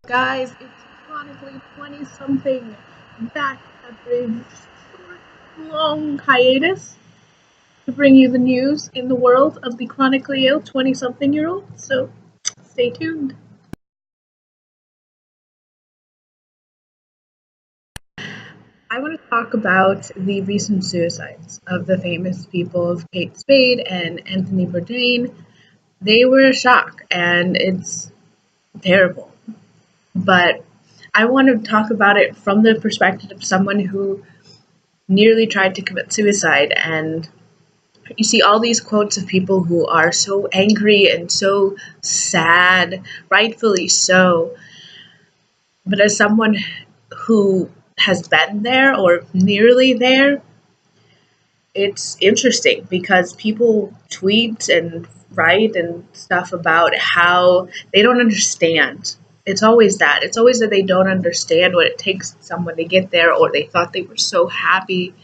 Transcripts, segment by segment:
Guys, it's Chronically 20-something back after a short, long hiatus to bring you the news in the world of the chronically ill 20-something-year-old. So stay tuned. I want to talk about the recent suicides of the famous people of Kate Spade and Anthony Bourdain. They were a shock, and it's terrible. But I want to talk about it from the perspective of someone who nearly tried to commit suicide. And you see all these quotes of people who are so angry and so sad, rightfully so. But as someone who has been there or nearly there, it's interesting because people tweet and write and stuff about how they don't understand. It's always that. It's always that they don't understand what it takes someone to get there, or they thought they were so happy.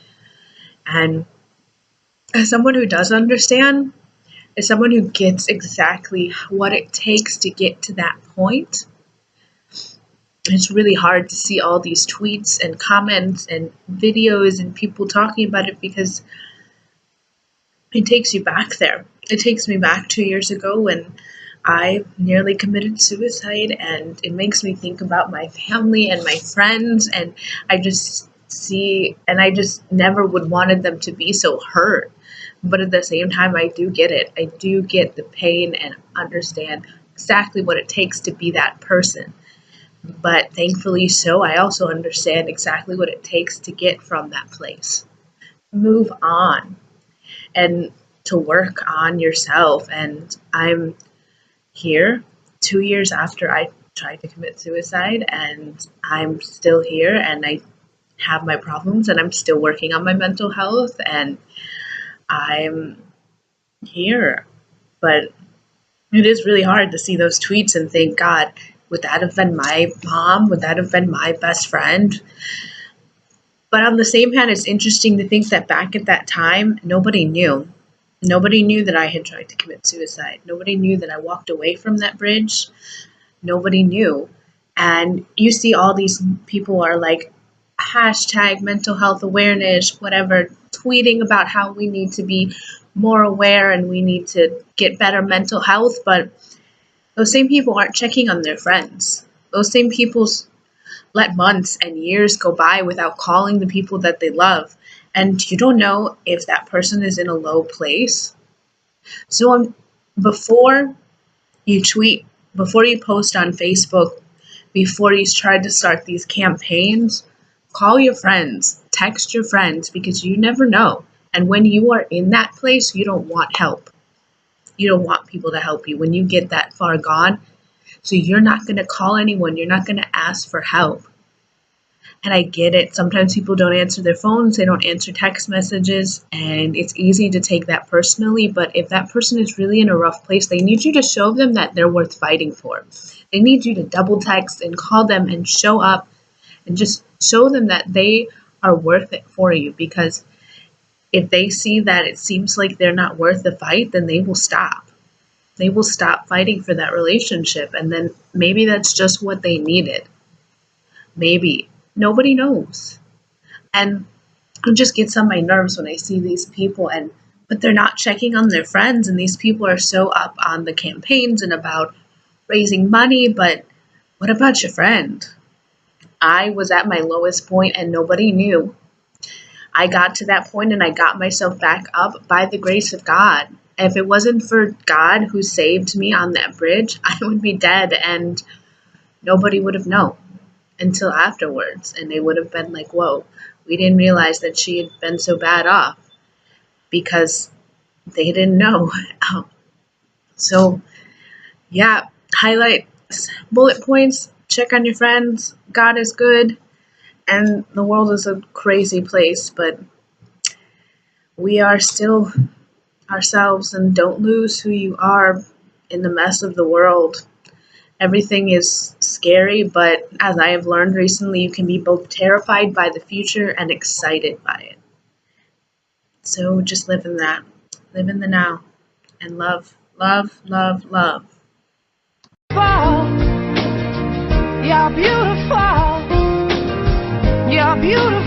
And as someone who does understand, as someone who gets exactly what it takes to get to that point, it's really hard to see all these tweets and comments and videos and people talking about it because it takes you back there. It takes me back 2 years ago when I nearly committed suicide, and it makes me think about my family and my friends, and I just see, and I just never would wanted them to be so hurt. But at the same time, I do get it. I do get the pain and understand exactly what it takes to be that person. But thankfully, so I also understand exactly what it takes to get from that place. Move on and to work on yourself. And I'm here 2 years after I tried to commit suicide, and I'm still here, and I have my problems, and I'm still working on my mental health, and I'm here. But it is really hard to see those tweets and think, God, would that have been my mom? Would that have been my best friend? But on the same hand, it's interesting to think that back at that time, nobody knew. Nobody knew that I had tried to commit suicide. Nobody knew that I walked away from that bridge. Nobody knew. And you see all these people are like, hashtag mental health awareness, whatever, tweeting about how we need to be more aware and we need to get better mental health. But those same people aren't checking on their friends. Those same people let months and years go by without calling the people that they love. And you don't know if that person is in a low place. So before you tweet, before you post on Facebook, before you try to start these campaigns, call your friends, text your friends, because you never know. And when you are in that place, you don't want help. You don't want people to help you when you get that far gone. So you're not going to call anyone. You're not going to ask for help. And I get it. Sometimes people don't answer their phones, they don't answer text messages, and it's easy to take that personally. But if that person is really in a rough place, they need you to show them that they're worth fighting for. They need you to double text and call them and show up and just show them that they are worth it for you. Because if they see that it seems like they're not worth the fight, then they will stop. They will stop fighting for that relationship. And then maybe that's just what they needed. Maybe. Nobody knows. And it just gets on my nerves when I see these people, but they're not checking on their friends, and these people are so up on the campaigns and about raising money, but what about your friend? I was at my lowest point and nobody knew. I got to that point and I got myself back up by the grace of God. If it wasn't for God who saved me on that bridge, I would be dead and nobody would have known until afterwards. And they would have been like, whoa, we didn't realize that she had been so bad off, because they didn't know. So, yeah, highlight bullet points, check on your friends. God is good, and the world is a crazy place, but we are still ourselves, and don't lose who you are in the mess of the world. Everything is scary, but as I have learned recently, you can be both terrified by the future and excited by it. So just live in that. Live in the now. And love, love, love, love. You're beautiful. You're beautiful.